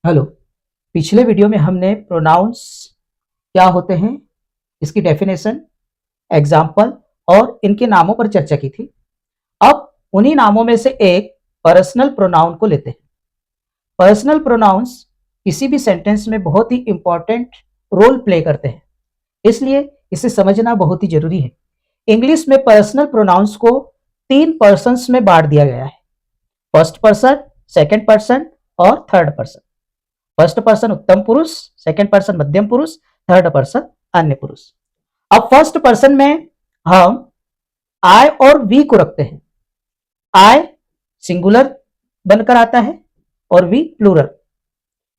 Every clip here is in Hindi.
हेलो। पिछले वीडियो में हमने प्रोनाउंस क्या होते हैं, इसकी डेफिनेशन, एग्जाम्पल और इनके नामों पर चर्चा की थी। अब उन्हीं नामों में से एक पर्सनल प्रोनाउन को लेते हैं। पर्सनल प्रोनाउंस किसी भी सेंटेंस में बहुत ही इंपॉर्टेंट रोल प्ले करते हैं, इसलिए इसे समझना बहुत ही जरूरी है। इंग्लिश में पर्सनल प्रोनाउंस को 3 पर्सन्स में बांट दिया गया है: फर्स्ट पर्सन, सेकंड पर्सन और थर्ड पर्सन। फर्स्ट पर्सन उत्तम पुरुष, सेकंड पर्सन मध्यम पुरुष, थर्ड पर्सन अन्य पुरुष। अब फर्स्ट पर्सन में हम आई और वी को रखते हैं। आई सिंगुलर बनकर आता है और वी प्लूरल।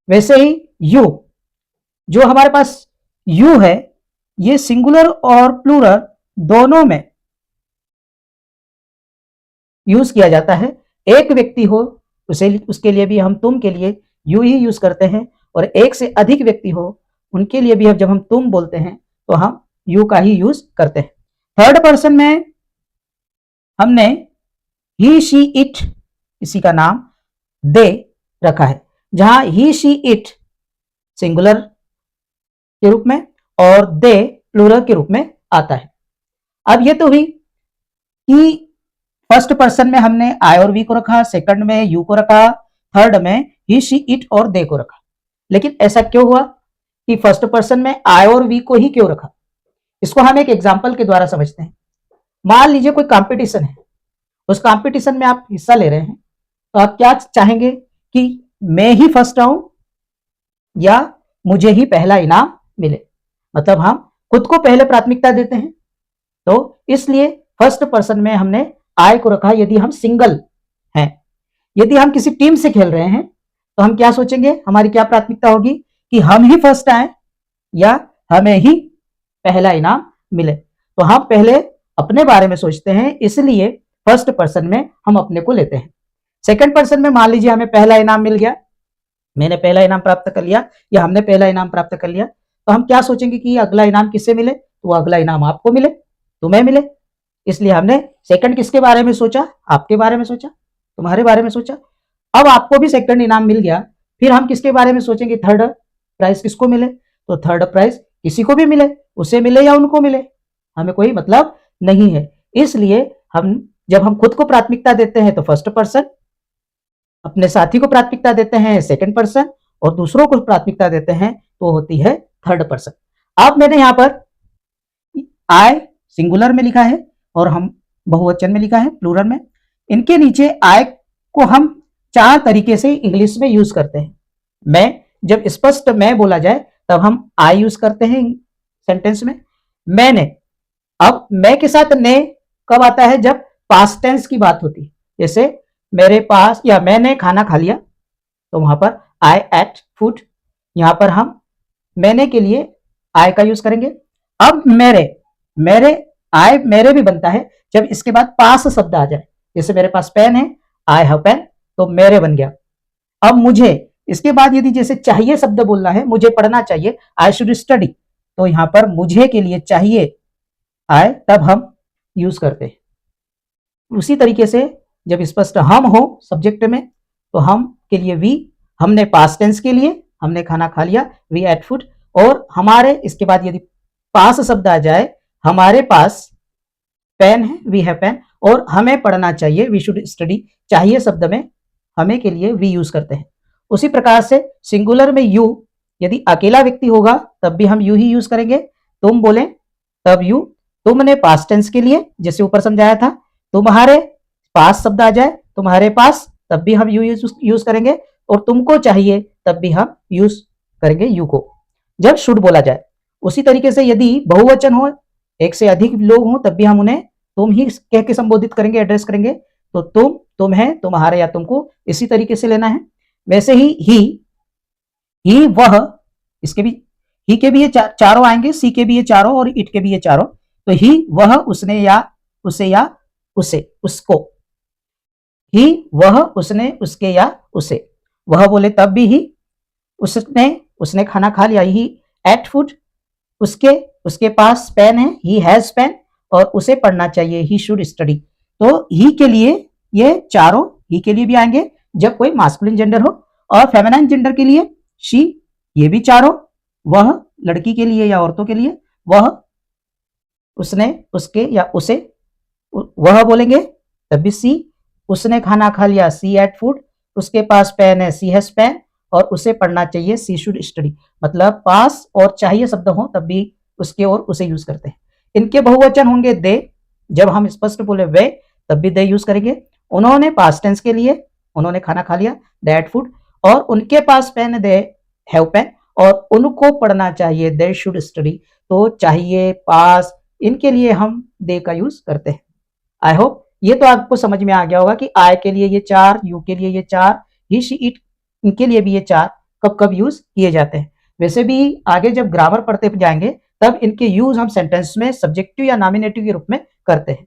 वैसे ही यू, जो हमारे पास यू है, ये सिंगुलर और प्लूरल दोनों में यूज किया जाता है। एक व्यक्ति हो उसे उसके लिए भी हम तुम के लिए यू ही यूज करते हैं, और एक से अधिक व्यक्ति हो उनके लिए भी हम जब हम तुम बोलते हैं तो हम यू का ही यूज करते हैं। थर्ड पर्सन में हमने ही शी इट, इसी का नाम दे रखा है, जहां ही शी इट सिंगुलर के रूप में और दे प्लूरल के रूप में आता है। अब ये तो हुई कि फर्स्ट पर्सन में हमने आई और वी को रखा, सेकंड में यू को रखा, थर्ड में ही शी इट और दे को रखा। लेकिन ऐसा क्यों हुआ कि फर्स्ट पर्सन में आई और वी को ही क्यों रखा? इसको हम एक एग्जांपल के द्वारा समझते हैं। मान लीजिए कोई कंपटीशन है, उस कंपटीशन में आप हिस्सा ले रहे हैं, तो आप क्या चाहेंगे कि मैं ही फर्स्ट आऊं या मुझे ही पहला इनाम मिले? मतलब हम खुद को पहले प्राथमिकता देते हैं, तो इसलिए फर्स्ट पर्सन में हमने आई को रखा यदि हम सिंगल हैं। यदि हम किसी टीम से खेल रहे हैं तो हम क्या सोचेंगे, हमारी क्या प्राथमिकता होगी कि हम ही फर्स्ट आए या हमें ही पहला इनाम मिले। तो हम पहले अपने बारे में सोचते हैं, इसलिए फर्स्ट पर्सन में हम अपने को लेते हैं। सेकंड पर्सन में मान लीजिए हमें पहला इनाम मिल गया, मैंने पहला इनाम प्राप्त कर लिया या हमने पहला इनाम प्राप्त कर लिया, तो हम क्या सोचेंगे कि अगला इनाम किससे मिले? तो अगला इनाम आपको मिले, तुम्हें मिले। इसलिए हमने सेकंड किसके बारे में सोचा? आपके बारे में सोचा, तुम्हारे बारे में सोचा। अब आपको भी सेकंड इनाम मिल गया, फिर हम किसके बारे में सोचेंगे? थर्ड प्राइज किसको मिले? तो थर्ड प्राइज किसी को भी मिले, उसे मिले या उनको मिले, हमें कोई मतलब नहीं है। इसलिए जब हम खुद को प्राथमिकता देते हैं तो फर्स्ट पर्सन, अपने साथी को प्राथमिकता देते हैं सेकंड पर्सन, और दूसरों को प्राथमिकता देते हैं तो होती है थर्ड पर्सन। अब मैंने यहां पर आई सिंगुलर में लिखा है और हम बहुवचन में लिखा है प्लूरल में। इनके नीचे आई को हम 4 तरीके से इंग्लिश में यूज करते हैं। मैं, जब स्पष्ट मैं बोला जाए तब हम आई यूज करते हैं सेंटेंस में। मैंने, अब मैं के साथ ने कब आता है? जब पास्ट टेंस की बात होती है। जैसे मेरे पास या मैंने खाना खा लिया, तो वहां पर आई एट फूड, यहां पर हम मैंने के लिए आई का यूज करेंगे। अब मेरे आई मेरे भी बनता है जब इसके बाद पास शब्द आ जाए। जैसे मेरे पास पेन है, आई हैव पेन, तो मेरे बन गया। अब मुझे, इसके बाद यदि जैसे चाहिए शब्द बोलना है, मुझे पढ़ना चाहिए, आई शुड स्टडी, तो यहां पर मुझे के लिए चाहिए आए, तब हम यूज करते हैं। उसी तरीके से जब स्पष्ट हम हो सब्जेक्ट में, तो हम के लिए वी, हमने पास्ट टेंस के लिए हमने खाना खा लिया, वी एट फूड, और हमारे इसके बाद यदि पास शब्द आ जाए, हमारे पास पेन है, वी हैव पेन, और हमें पढ़ना चाहिए, वी शुड स्टडी, चाहिए शब्द में हमें के लिए वी यूज करते हैं। उसी प्रकार से सिंगुलर में यू, यदि अकेला व्यक्ति होगा तब भी हम यू ही यूज करेंगे। तुम बोले तब यू, तुमने पास्ट टेंस के लिए जैसे ऊपर समझाया था, तुम्हारे पास शब्द आ जाए, तुम्हारे पास, तब भी हम यू यूज करेंगे, और तुमको चाहिए तब भी हम यूज करेंगे यू को, जब शुड बोला जाए। उसी तरीके से यदि बहुवचन हो, एक से अधिक लोग हों, तब भी हम उन्हें तुम ही कह के संबोधित करेंगे, एड्रेस करेंगे। तो तुम, तुम्हें, तुम्हारे या तुमको इसी तरीके से लेना है। वैसे ही वह, इसके भी ही के भी ये चारों आएंगे, सी के भी ये चारों और इट के भी ये चारों। तो ही, वह, उसने या उसे, उसको, ही, वह, उसने, उसके या उसे। वह बोले तब भी ही, उसने खाना खा लिया, ही एट फूड, उसके पास पेन है, ही हैज पेन, और उसे पढ़ना चाहिए, ही शुड स्टडी। तो ही के लिए ये चारों ही के लिए भी आएंगे जब कोई मास्कुलिन जेंडर हो, और फेमिनाइन जेंडर के लिए शी, ये भी चारों, वह लड़की के लिए या औरतों के लिए वह, उसने, उसके या उसे, वह बोलेंगे तब भी सी, उसने खाना खा लिया सी एट फूड, उसके पास पेन है सी हैज पेन, और उसे पढ़ना चाहिए सी शुड स्टडी। मतलब पास और चाहिए शब्द हो तब भी उसके और उसे यूज करते हैं। इनके बहुवचन होंगे दे, जब हम स्पष्ट बोले वे तब भी दे यूज करेंगे। उन्होंने पास्ट टेंस के लिए उन्होंने खाना खा लिया दैट फूड, और उनके पास पेन दे हैव पेन, और उनको पढ़ना चाहिए दे शुड स्टडी। तो चाहिए पास इनके लिए हम दे का यूज करते हैं। आई होप ये तो आपको समझ में आ गया होगा कि आई के लिए ये चार, यू के लिए ये चार, ही शी इट इनके लिए भी ये चार कब कब यूज किए जाते हैं। वैसे भी आगे जब ग्रामर पढ़ते जाएंगे तब इनके यूज हम सेंटेंस में सब्जेक्टिव या नॉमिनेटिव के रूप में करते हैं।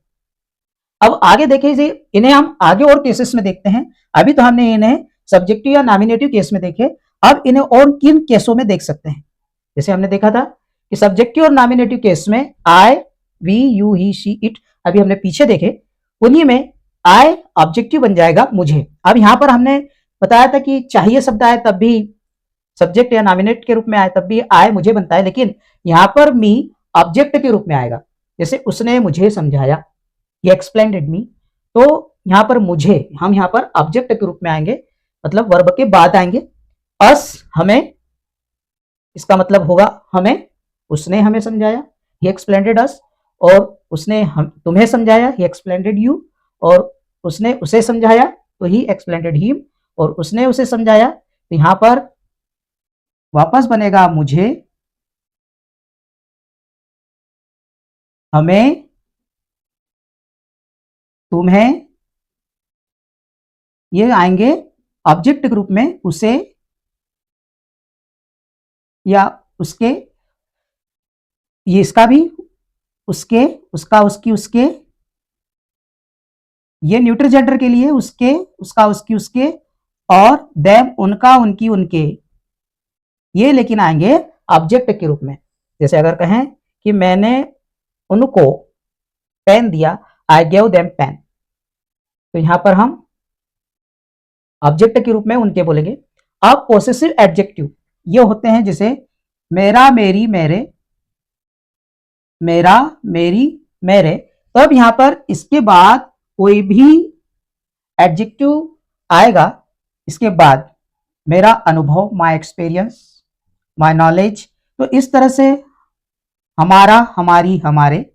अब आगे देखिए इन्हें हम आगे और केसेस में देखते हैं। अभी तो हमने इन्हें सब्जेक्टिव या नॉमिनेटिव केस में देखे, अब इन्हें और किन केसों में देख सकते हैं। जैसे हमने देखा था कि सब्जेक्टिव और नॉमिनेटिव केस में I, we, you, he, she, it, अभी हमने पीछे देखे, उन्हीं में आई ऑब्जेक्टिव बन जाएगा मुझे। अब यहां पर हमने बताया था कि चाहिए शब्द आए तब भी सब्जेक्ट या नॉमिनेट के रूप में आए तब भी आए मुझे बनता है, लेकिन यहां पर मी ऑब्जेक्ट के रूप में आएगा। जैसे उसने मुझे समझाया, ये एक्सप्लेन्ड मी, तो यहां पर मुझे हम यहां पर ऑब्जेक्ट के रूप में आएंगे, मतलब वर्ब के बाद आएंगे। अस हमें, इसका मतलब होगा हमें, उसने हमें समझाया, ही एक्सप्लेन्ड अस, और उसने हम तुम्हें समझाया, ही एक्सप्लेन्ड यू, और उसने उसे समझाया तो ही एक्सप्लेन्ड हिम, और उसने उसे समझाया, तो यहां पर वापस बनेगा मुझे, हमें, तुम्हें, ये आएंगे ऑब्जेक्ट के रूप में, उसे या उसके, ये इसका भी, उसके, उसका, उसकी, उसके, ये न्यूट्रल जेंडर के लिए उसके, उसका, उसकी, उसके, और देम उनका, उनकी, उनके, ये लेकिन आएंगे ऑब्जेक्ट के रूप में। जैसे अगर कहें कि मैंने उनको पेन दिया, आई गेव देम पेन, तो यहां पर हम ऑब्जेक्ट के रूप में उनके बोलेंगे। अब पोसेसिव एडजेक्टिव ये होते हैं, जैसे मेरा, मेरी, मेरे, मेरा, मेरी, मेरे, तो अब यहां पर इसके बाद कोई भी एडजेक्टिव आएगा, इसके बाद मेरा अनुभव, माय एक्सपीरियंस, माय नॉलेज, तो इस तरह से हमारा, हमारी, हमारे,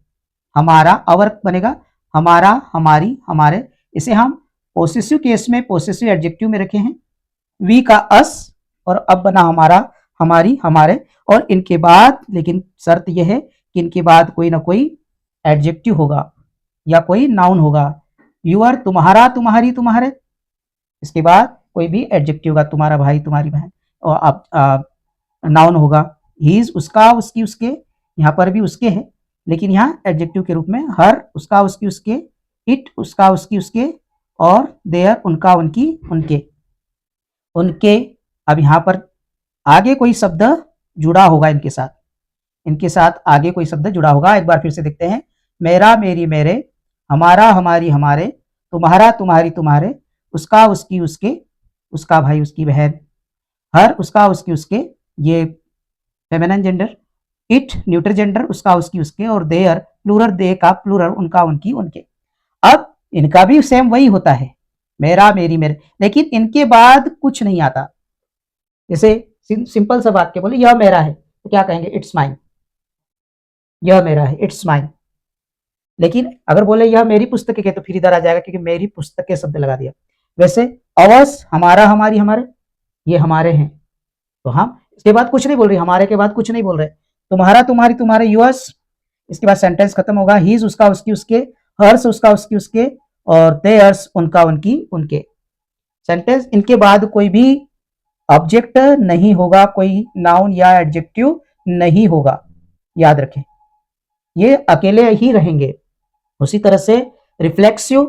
हमारा अवर बनेगा, हमारा, हमारी, हमारे, इसे हम पोसेसिव केस में पोसेसिव एडजेक्टिव में रखे हैं। वी का अस, और अब बना हमारा, हमारी, हमारे, और इनके बाद लेकिन शर्त यह है कि इनके बाद कोई ना कोई एडजेक्टिव होगा या कोई नाउन होगा। यूअर तुम्हारा, तुम्हारी, तुम्हारे, इसके बाद कोई भी एडजेक्टिव होगा, तुम्हारा भाई, तुम्हारी बहन, और अब नाउन होगा। हीज उसका, उसकी, उसके, यहाँ पर भी उसके है, लेकिन यहाँ एडजेक्टिव के रूप में हर, उसका, उसकी, उसके, इट उसका, उसकी, उसके, और देयर उनका, उनकी, उनके, उनके। अब यहाँ पर आगे कोई शब्द जुड़ा होगा इनके साथ, इनके साथ आगे कोई शब्द जुड़ा होगा। एक बार फिर से देखते हैं, मेरा, मेरी, मेरे, हमारा, हमारी, हमारे, तुम्हारा, तुम्हारी, तुम्हारे, उसका, उसकी, उसके, उसका भाई, उसकी बहन, हर, उसका, उसकी, उसके, ये feminine gender, it neutral gender, उसका, उसकी, उसके, और देयर प्लूरल, दे का प्लूरल, उनका, उनकी, उनके। अब इनका भी सेम वही होता है, मेरा, मेरी, मेरे, लेकिन इनके बाद कुछ नहीं आता। जैसे सिंपल सा वाक्य बोले यह मेरा है, तो क्या कहेंगे, इट्स माइन, यह मेरा है, इट्स माइन। लेकिन अगर बोले यह मेरी पुस्तक है तो फिर इधर आ जाएगा, क्योंकि मेरी पुस्तक के शब्द लगा दिया। वैसे अवस, हमारा, हमारी, हमारे, ये हमारे हैं, तो हम इसके बाद कुछ नहीं बोल रहे, हमारे के बाद कुछ नहीं बोल रहे, तुम्हारा, तुम्हारी, तुम्हारे, यूअर्स, इसके बाद सेंटेंस खत्म होगा। हीज उसका, उसकी, उसके, हर्स उसका, उसकी, उसके, और देयर्स उनका, उनकी, उनके। सेंटेंस इनके बाद कोई भी ऑब्जेक्ट नहीं होगा, कोई नाउन या एडजेक्टिव नहीं होगा, याद रखें, ये अकेले ही रहेंगे। उसी तरह से रिफ्लेक्सिव,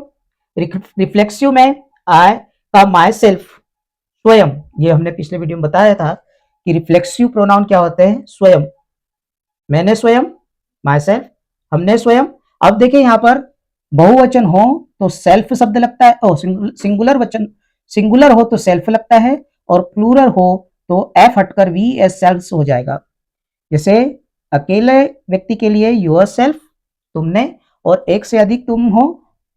रिफ्लेक्सिव में आई का माई सेल्फ, स्वयं, ये हमने पिछले वीडियो में बताया था कि रिफ्लेक्सिव प्रोनाउन क्या होते हैं, स्वयं, मैंने स्वयं, माई सेल्फ, हमने स्वयं। अब देखिए यहां पर बहुवचन हो तो सेल्फ शब्द लगता है, सिंगुलर वचन, सिंगुलर हो तो सेल्फ लगता है, और प्लूरल हो तो एफ हटकर वी एस सेल्फ्स हो जाएगा। जैसे अकेले व्यक्ति के लिए योर सेल्फ तुमने, और एक से अधिक तुम हो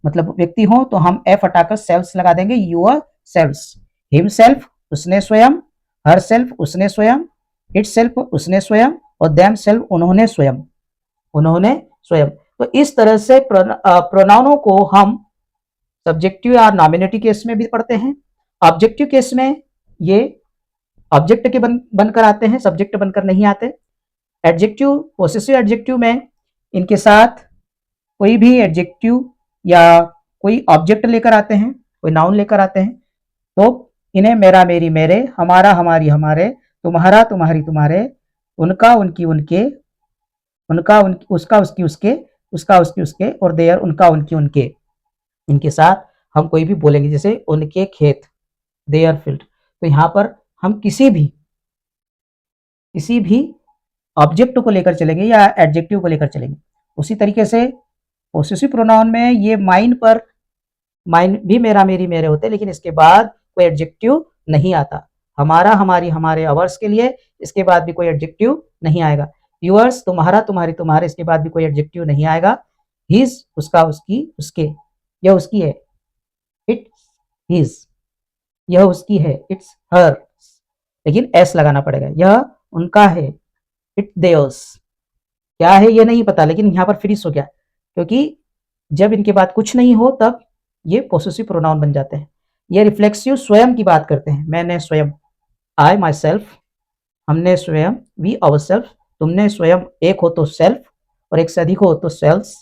मतलब व्यक्ति हो तो हम एफ हटाकर सेल्फ्स लगा देंगे, योर सेल्फ्स। हिम सेल्फ उसने स्वयं, हर सेल्फ उसने स्वयं, इट सेल्फ उसने स्वयं, और देम सेल्फ उन्होंने स्वयं, उन्होंने स्वयं। तो इस तरह से प्रोनाउनों को हम सब्जेक्टिव या नॉमिनेटिव केस में भी पढ़ते हैं। ऑब्जेक्टिव केस में ये ऑब्जेक्ट के बनकर आते हैं, सब्जेक्ट बनकर नहीं आते। एडजेक्टिव, पोसेसिव एडजेक्टिव में इनके साथ कोई भी एडजेक्टिव या कोई ऑब्जेक्ट लेकर आते हैं, कोई नाउन लेकर आते हैं, तो इन्हें मेरा मेरी मेरे, हमारा हमारी हमारे, तुम्हारा तुम्हारी तुम्हारे, उनका उनकी उनके, उनका उनकी उसका उसकी उसके, उसका उसकी उसके, और देयर उनका उनकी उनके, इनके साथ हम कोई भी बोलेंगे। जैसे उनके खेत, देयर फील्ड। तो यहाँ पर हम किसी भी ऑब्जेक्ट को लेकर चलेंगे या एडजेक्टिव को लेकर चलेंगे। उसी तरीके से पोसेसिव प्रोनाउन में ये माइन पर, माइन भी मेरा मेरी मेरे होते हैं, लेकिन इसके बाद कोई एडजेक्टिव नहीं आता। हमारा हमारी हमारे, अवर्स के लिए इसके बाद भी कोई एडजेक्टिव नहीं आएगा। यूअर्स तुम्हारा तुम्हारी तुम्हारे, इसके बाद भी कोई एडजेक्टिव नहीं आएगा। हिज उसका उसकी उसके, यह उसकी है, इट हिज, यह उसकी है, इट्स हर, लेकिन एस लगाना पड़ेगा। यह उनका है, इट देयर्स। क्या है ये नहीं पता, लेकिन यहाँ पर फिनिश हो गया, क्योंकि जब इनके बाद कुछ नहीं हो तब ये पोसेसिव प्रोनाउन बन जाते हैं। ये रिफ्लेक्सिव स्वयं की बात करते हैं, मैंने स्वयं, आई माई सेल्फ, हमने स्वयं, वी आवर सेल्फ, तुमने स्वयं, एक हो तो सेल्फ और एक से अधिक हो तो सेल्स,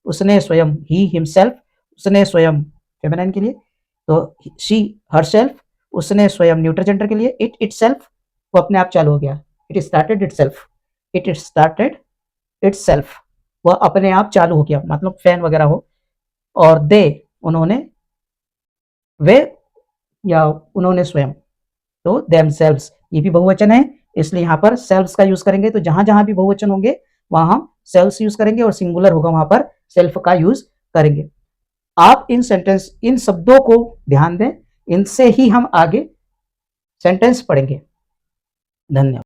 उसने स्वयं, ही हिमसेल्फ, उसने स्वयं फेमिनिन के लिए, तो शी हर सेल्फ, उसने स्वयं न्यूट्रल जेंडर के लिए, इट इटसेल्फ, वो अपने आप चालू हो गया, it started itself, it started itself, वह अपने आप चालू हो गया, मतलब फैन वगैरह हो। और दे उन्होंने, वे या उन्होंने स्वयं, तो देमसेल्व्स, ये भी बहुवचन है, इसलिए यहाँ पर सेल्व्स का यूज करेंगे। तो जहां जहां भी बहुवचन होंगे वहां हम सेल्व्स यूज करेंगे, और सिंगुलर होगा वहां पर सेल्फ का यूज करेंगे। आप इन सेंटेंस, इन शब्दों को ध्यान दें, इनसे ही हम आगे सेंटेंस पढ़ेंगे। धन्यवाद।